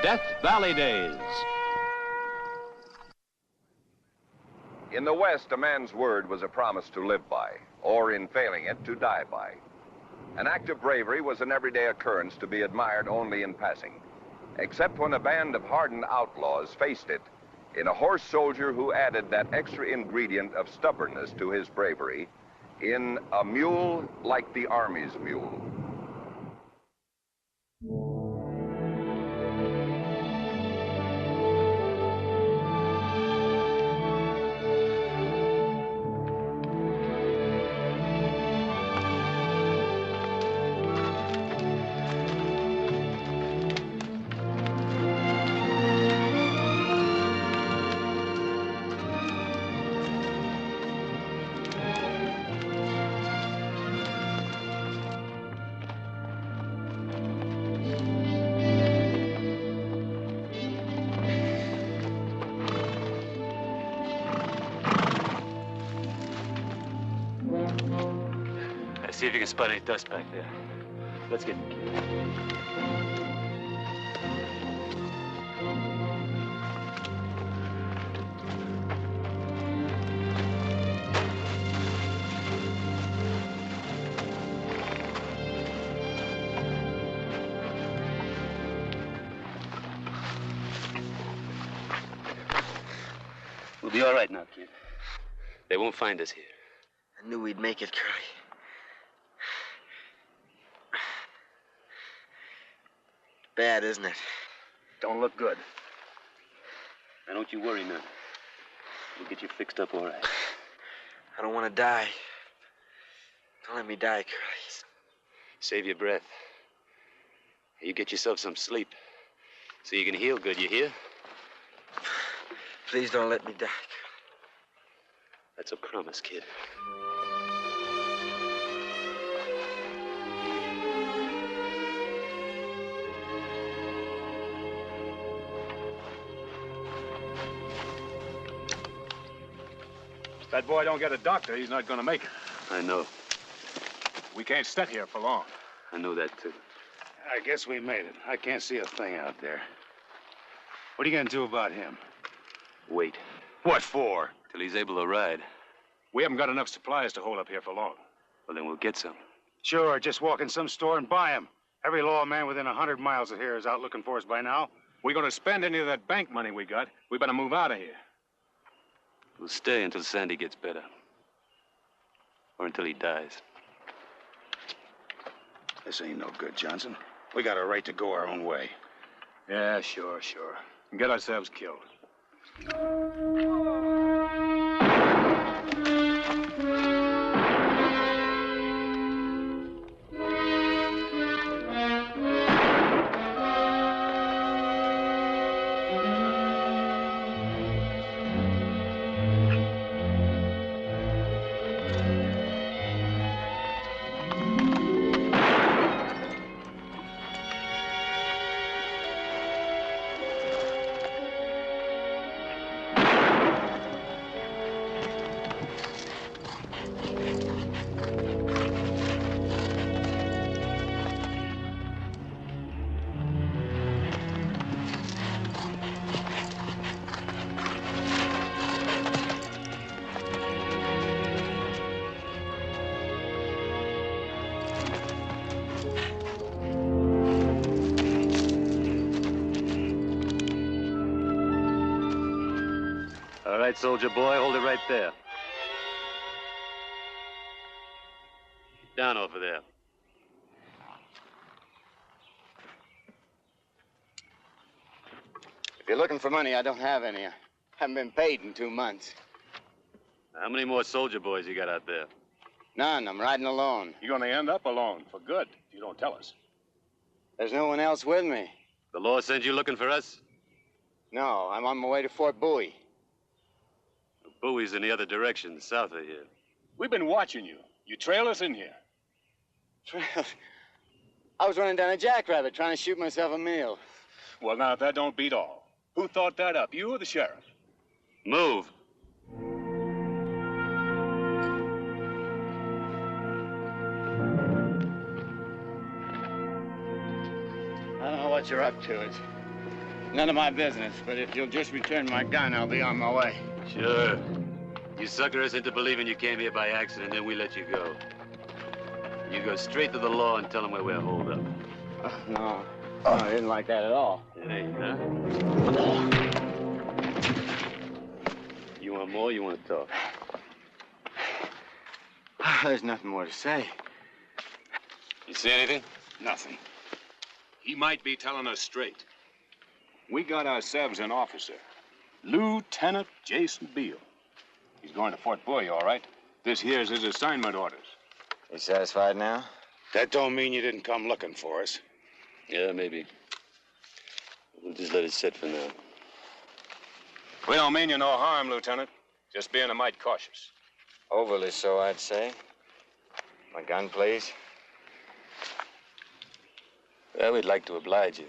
Death Valley Days. In the West, a man's word was a promise to live by, or in failing it, to die by. An act of bravery was an everyday occurrence to be admired only in passing, except when a band of hardened outlaws faced it in a horse soldier who added that extra ingredient of stubbornness to his bravery in a mule like the Army's mule. See if you can spot any dust back there. Let's get the key. We'll be all right now, kid. They won't find us here. I knew we'd make it, Curly. Bad, isn't it? Don't look good. Now, don't you worry none. We'll get you fixed up all right. I don't want to die. Don't let me die, Curly. Save your breath. You get yourself some sleep so you can heal good, you hear? Please don't let me die, Curly. That's a promise, kid. If that boy don't get a doctor, he's not going to make it. I know. We can't sit here for long. I know that, too. I guess we made it. I can't see a thing out there. What are you going to do about him? Wait. What for? Till he's able to ride. We haven't got enough supplies to hold up here for long. Well, then we'll get some. Sure, just walk in some store and buy him. Every lawman within 100 miles of here is out looking for us by now. We're going to spend any of that bank money we got. We better move out of here. We'll stay until Sandy gets better. Or until he dies. This ain't no good, Johnson. We got a right to go our own way. Yeah, sure. And get ourselves killed. All right, soldier boy, hold it right there. Down over there. If you're looking for money, I don't have any. I haven't been paid in 2 months. How many more soldier boys you got out there? None. I'm riding alone. You're going to end up alone for good if you don't tell us. There's no one else with me. The law sent you looking for us? No, I'm on my way to Fort Bowie. The Bowie's in the other direction, south of here. We've been watching you. You trail us in here. I was running down a jackrabbit trying to shoot myself a meal. Well, now, if that don't beat all. Who thought that up, you or the sheriff? Move. I don't know what you're up to. None of my business, but if you'll just return my gun, I'll be on my way. Sure. You sucker us into believing you came here by accident, then we let you go. You go straight to the law and tell them where we're holed up. No, I didn't like that at all. It ain't, huh? You want more, you want to talk? There's nothing more to say. You see anything? Nothing. He might be telling us straight. We got ourselves an officer. Lieutenant Jason Beale. He's going to Fort Bowie, all right. This here's his assignment orders. You satisfied now? That don't mean you didn't come looking for us. Yeah, maybe. We'll just let it sit for now. We don't mean you no harm, Lieutenant. Just being a mite cautious. Overly so, I'd say. My gun, please. Well, we'd like to oblige you.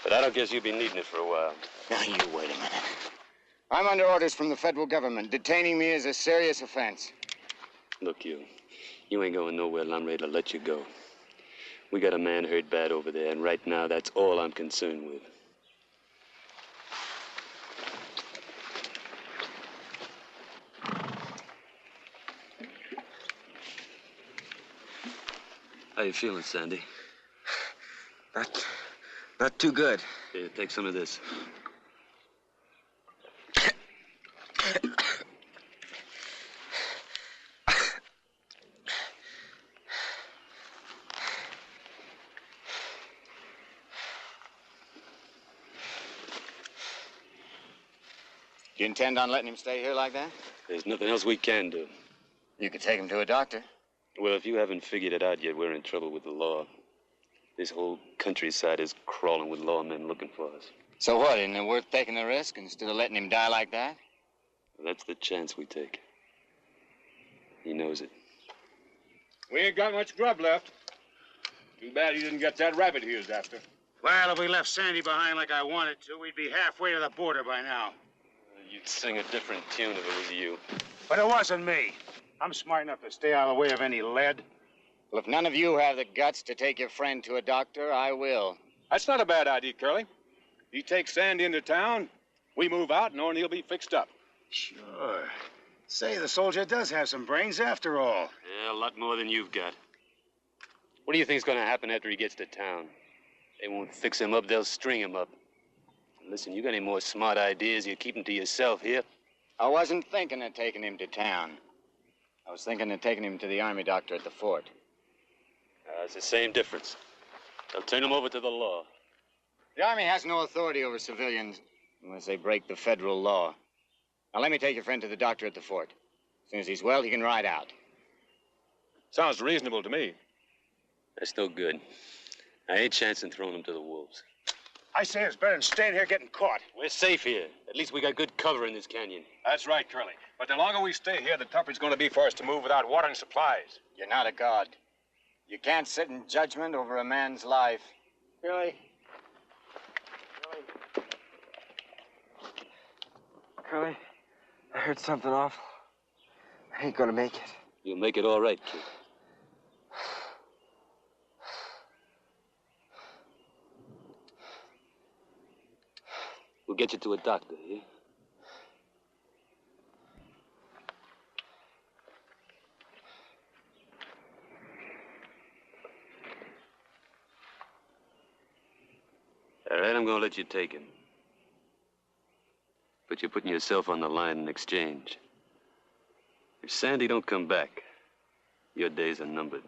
But I don't guess you'll be needing it for a while. Now, you wait a minute. I'm under orders from the federal government. Detaining me is a serious offense. Look, you ain't going nowhere till I'm ready to let you go. We got a man hurt bad over there, and right now, that's all I'm concerned with. How you feeling, Sandy? Not too good. Here, take some of this. Do you intend on letting him stay here like that? There's nothing else we can do. You could take him to a doctor. Well, if you haven't figured it out yet, we're in trouble with the law. This whole countryside is crawling with lawmen looking for us. So what, isn't it worth taking the risk instead of letting him die like that? That's the chance we take. He knows it. We ain't got much grub left. Too bad he didn't get that rabbit he was after. Well, if we left Sandy behind like I wanted to, we'd be halfway to the border by now. You'd sing a different tune if it was you. But it wasn't me. I'm smart enough to stay out of the way of any lead. Well, if none of you have the guts to take your friend to a doctor, I will. That's not a bad idea, Curly. He takes Sandy into town, we move out, knowing he'll be fixed up. Sure. Say, the soldier does have some brains after all. Yeah, a lot more than you've got. What do you think's gonna happen after he gets to town? They won't fix him up, they'll string him up. Listen, you got any more smart ideas, you keep them to yourself here? I wasn't thinking of taking him to town. I was thinking of taking him to the army doctor at the fort. It's the same difference. They'll turn him over to the law. The army has no authority over civilians unless they break the federal law. Now, let me take your friend to the doctor at the fort. As soon as he's well, he can ride out. Sounds reasonable to me. That's no good. I ain't chancing throwing him to the wolves. I say it's better than staying here getting caught. We're safe here. At least we got good cover in this canyon. That's right, Curly. But the longer we stay here, the tougher it's going to be for us to move without water and supplies. You're not a god. You can't sit in judgment over a man's life. Really? Curly, I heard something awful. I ain't gonna make it. You'll make it all right, kid. We'll get you to a doctor, yeah? All right, I'm gonna let you take him. But you're putting yourself on the line in exchange. If Sandy don't come back, your days are numbered.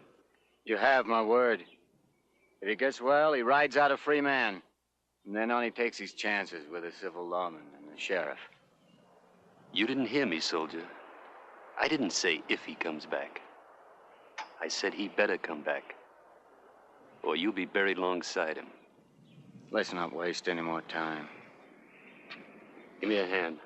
You have my word. If he gets well, he rides out a free man. And then on he takes his chances with a civil lawman and the sheriff. You didn't hear me, soldier. I didn't say if he comes back. I said he better come back. Or you'll be buried alongside him. Let's not waste any more time. Give me a hand.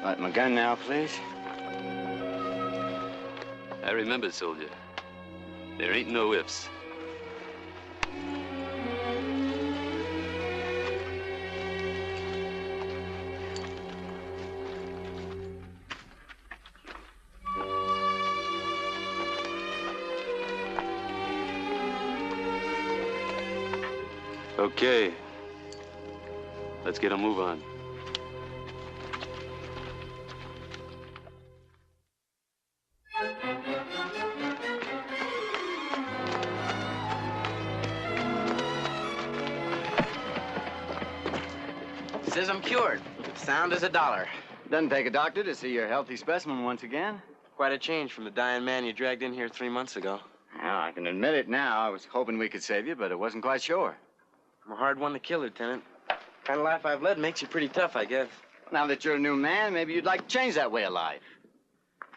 Right, my gun now, please. I remember, soldier. There ain't no ifs. Okay. Let's get a move on. Says I'm cured. Sound as a dollar. Doesn't take a doctor to see your healthy specimen once again. Quite a change from the dying man you dragged in here 3 months ago. Well, I can admit it now. I was hoping we could save you, but I wasn't quite sure. I'm a hard one to kill, Lieutenant. Kind of life I've led makes you pretty tough, I guess. Now that you're a new man, maybe you'd like to change that way of life.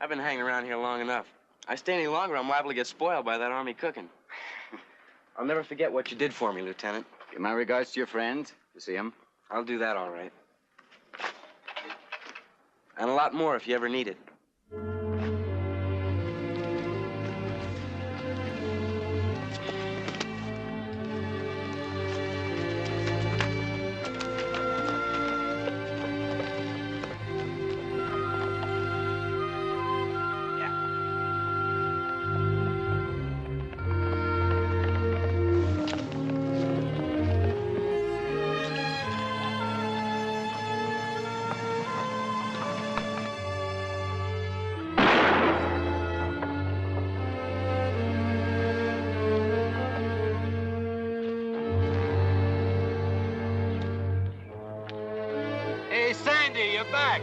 I've been hanging around here long enough. I stay any longer, I'm liable to get spoiled by that army cooking. I'll never forget what you did for me, Lieutenant. Give my regards to your friends. You see them? I'll do that all right. And a lot more if you ever need it. Hey, Sandy, you're back.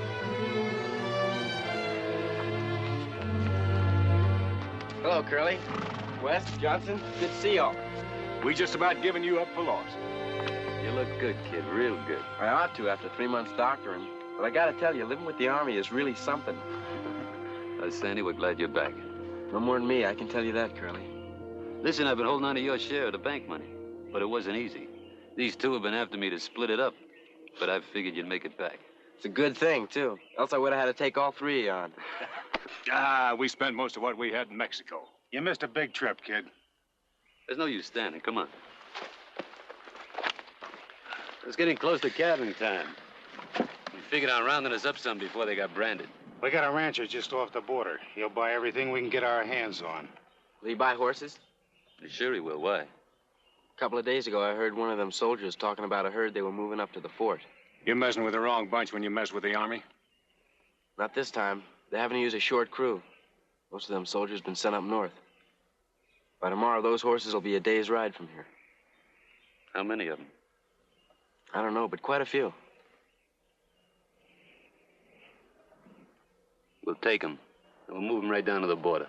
Hello, Curly. West, Johnson, good to see y'all. We just about given you up for lost. You look good, kid, real good. I ought to after 3 months doctoring. But I gotta tell you, living with the Army is really something. Sandy, we're glad you're back. No more than me, I can tell you that, Curly. Listen, I've been holding on to your share of the bank money, but it wasn't easy. These two have been after me to split it up, but I figured you'd make it back. It's a good thing, too. Else I would have had to take all three of you on. We spent most of what we had in Mexico. You missed a big trip, kid. There's no use standing. Come on. It's getting close to calving time. We figured on rounding us up some before they got branded. We got a rancher just off the border. He'll buy everything we can get our hands on. Will you buy horses? Sure he will. Why? A couple of days ago, I heard one of them soldiers talking about a herd they were moving up to the fort. You're messing with the wrong bunch when you mess with the Army. Not this time. They're having to use a short crew. Most of them soldiers been sent up north. By tomorrow, those horses will be a day's ride from here. How many of them? I don't know, but quite a few. We'll take them, and we'll move them right down to the border.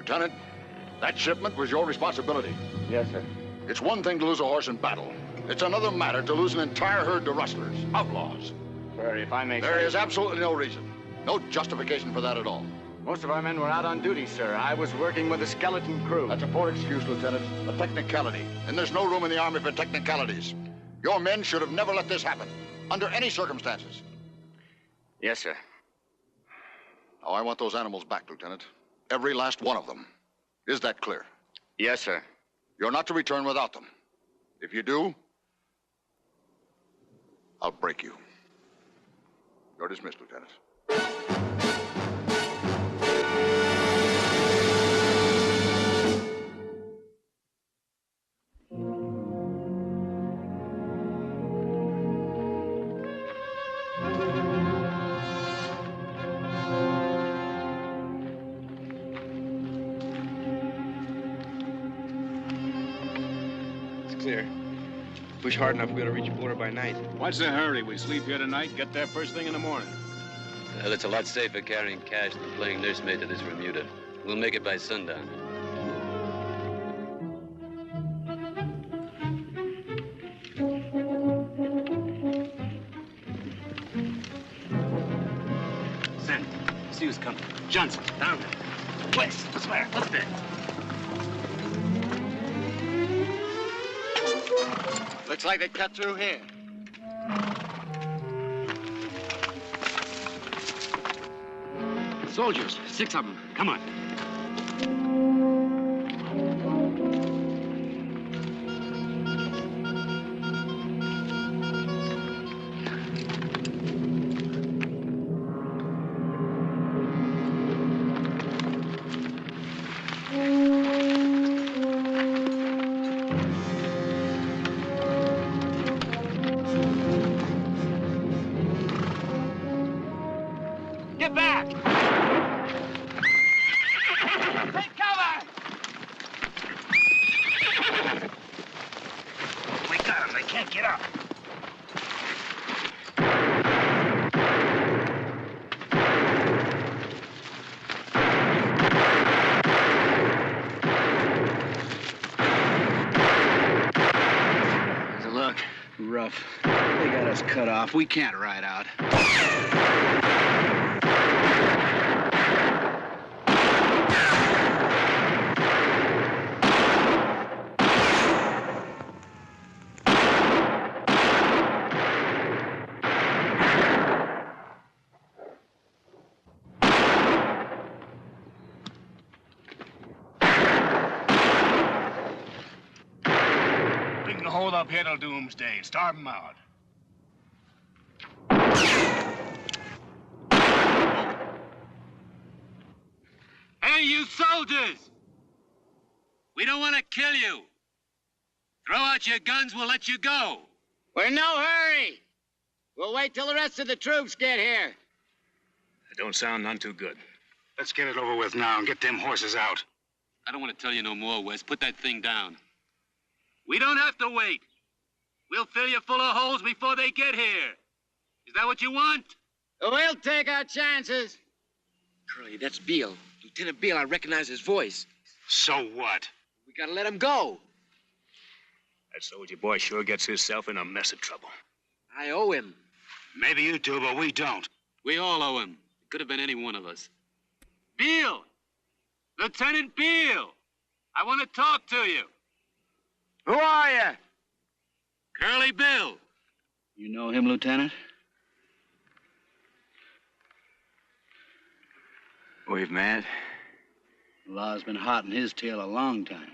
Lieutenant, that shipment was your responsibility. Yes, sir. It's one thing to lose a horse in battle. It's another matter to lose an entire herd to rustlers, outlaws. Sir, if I may There say... is absolutely no reason, no justification for that at all. Most of our men were out on duty, sir. I was working with a skeleton crew. That's a poor excuse, Lieutenant. A technicality. And there's no room in the Army for technicalities. Your men should have never let this happen, under any circumstances. Yes, sir. Now, I want those animals back, Lieutenant. Every last one of them. Is that clear? Yes, sir. You're not to return without them. If you do, I'll break you. You're dismissed, Lieutenant. It's clear. Push hard enough, we're gonna reach the border by night. What's the hurry? We sleep here tonight, get there first thing in the morning. Well, it's a lot safer carrying cash than playing nursemaid to this Remuda. We'll make it by sundown. Send. See who's coming. Johnson, down there. West, swear, up there. Looks like they cut through here. Soldiers, 6 of them. Come on. Get back! Take cover! We got them. They can't get up. How's it look? Rough. They got us cut off. We can't ride out. We can hold up here till doomsday. Starve them out. Hey, you soldiers! We don't want to kill you. Throw out your guns, we'll let you go. We're in no hurry. We'll wait till the rest of the troops get here. That don't sound none too good. Let's get it over with now and get them horses out. I don't want to tell you no more, Wes. Put that thing down. We don't have to wait. We'll fill you full of holes before they get here. Is that what you want? We'll take our chances. Curly, that's Beale. Lieutenant Beale, I recognize his voice. So what? We gotta let him go. That soldier boy sure gets himself in a mess of trouble. I owe him. Maybe you do, but we don't. We all owe him. It could have been any one of us. Beale! Lieutenant Beale! I want to talk to you. Who are you? Curly Bill. You know him, Lieutenant? We've met. The law's been hot in his tail a long time.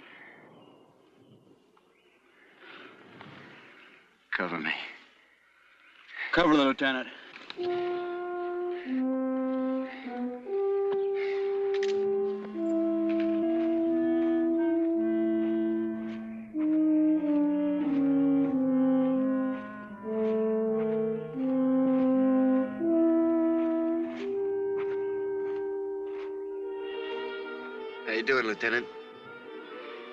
Cover me. Cover the lieutenant. How you doing, Lieutenant?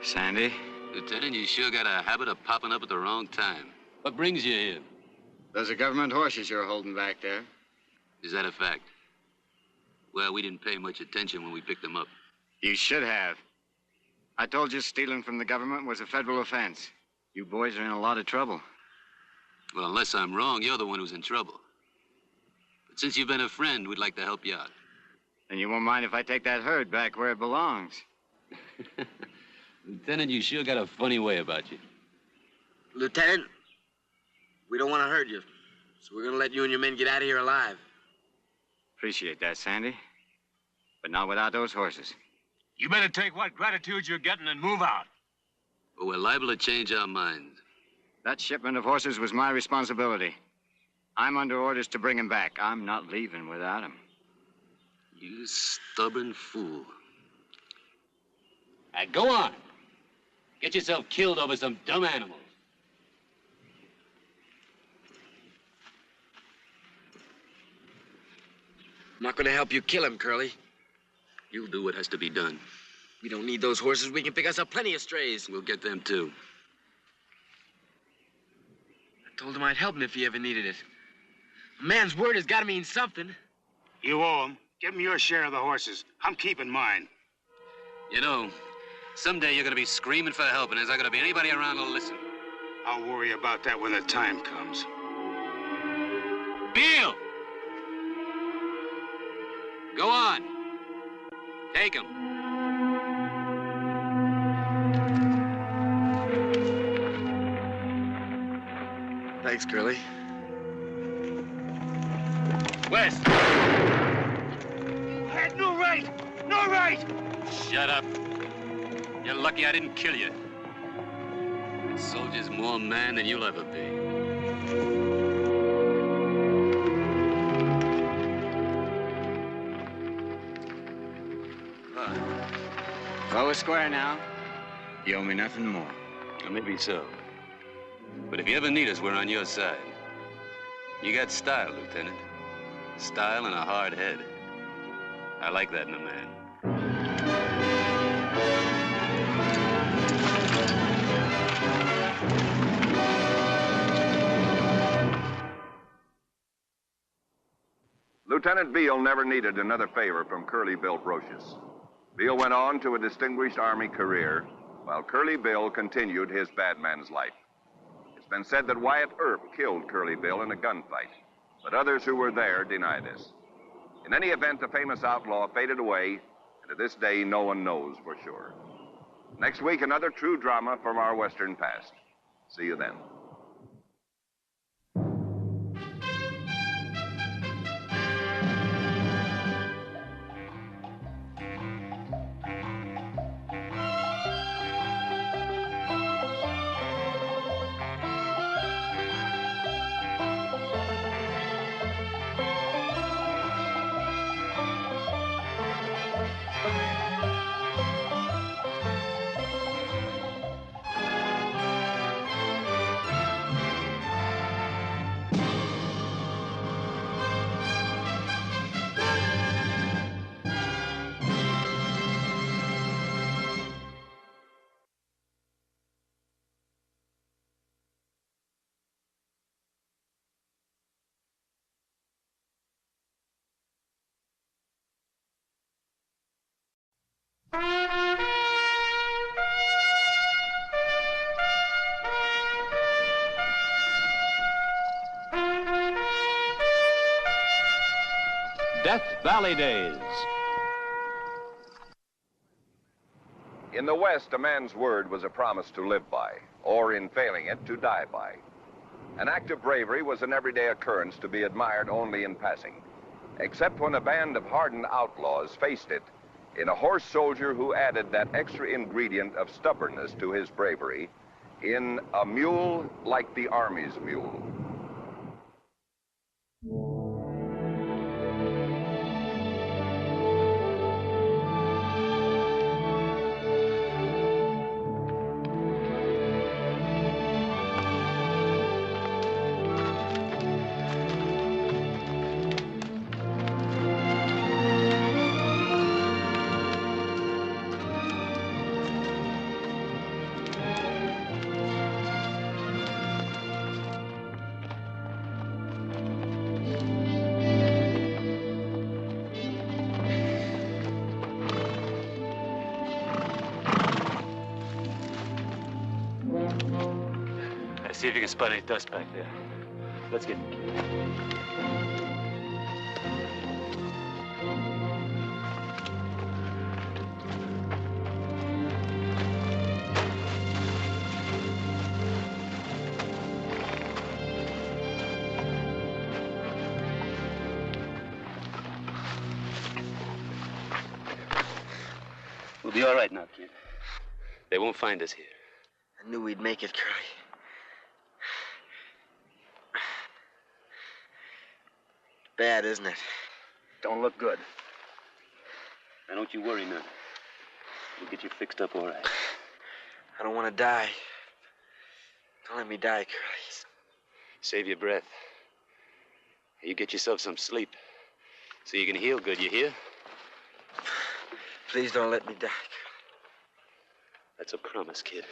Sandy? Lieutenant, you sure got a habit of popping up at the wrong time. What brings you here? Those are government horses you're holding back there. Is that a fact? Well, we didn't pay much attention when we picked them up. You should have. I told you stealing from the government was a federal offense. You boys are in a lot of trouble. Well, unless I'm wrong, you're the one who's in trouble. But since you've been a friend, we'd like to help you out. And you won't mind if I take that herd back where it belongs. Lieutenant, you sure got a funny way about you. Lieutenant, we don't want to hurt you, so we're going to let you and your men get out of here alive. Appreciate that, Sandy. But not without those horses. You better take what gratitude you're getting and move out. But we're liable to change our minds. That shipment of horses was my responsibility. I'm under orders to bring him back. I'm not leaving without him. You stubborn fool. Now, go on. Get yourself killed over some dumb animals. I'm not going to help you kill him, Curly. You'll do what has to be done. We don't need those horses. We can pick us up plenty of strays. We'll get them, too. I told him I'd help him if he ever needed it. A man's word has got to mean something. You owe him. Give him your share of the horses. I'm keeping mine. You know, someday you're going to be screaming for help, and there's not going to be anybody around to listen. I'll worry about that when the time comes. Bill! Go on. Take him. Thanks, Curly. West! You had no right! No right! Shut up. You're lucky I didn't kill you. That soldier's more man than you'll ever be. Well, we're square now. You owe me nothing more. Well, maybe so. But if you ever need us, we're on your side. You got style, Lieutenant. Style and a hard head. I like that in a man. Lieutenant Beale never needed another favor from Curly Bill Brocious. Beale went on to a distinguished Army career, while Curly Bill continued his bad man's life. It's been said that Wyatt Earp killed Curly Bill in a gunfight, but others who were there deny this. In any event, the famous outlaw faded away, and to this day, no one knows for sure. Next week, another true drama from our Western past. See you then. Death Valley Days. In the West, a man's word was a promise to live by, or in failing it, to die by. An act of bravery was an everyday occurrence to be admired only in passing, except when a band of hardened outlaws faced it in a horse soldier who added that extra ingredient of stubbornness to his bravery in a mule like the Army's mule. See if you can spot any dust back there. Let's get the kid. We'll be all right now, kid. They won't find us here. I knew we'd make it, Curly. Bad, isn't it? Don't look good. Now, don't you worry none. We'll get you fixed up all right. I don't want to die. Don't let me die, Curly. Save your breath. You get yourself some sleep so you can heal good, you hear? Please don't let me die. That's a promise, kid.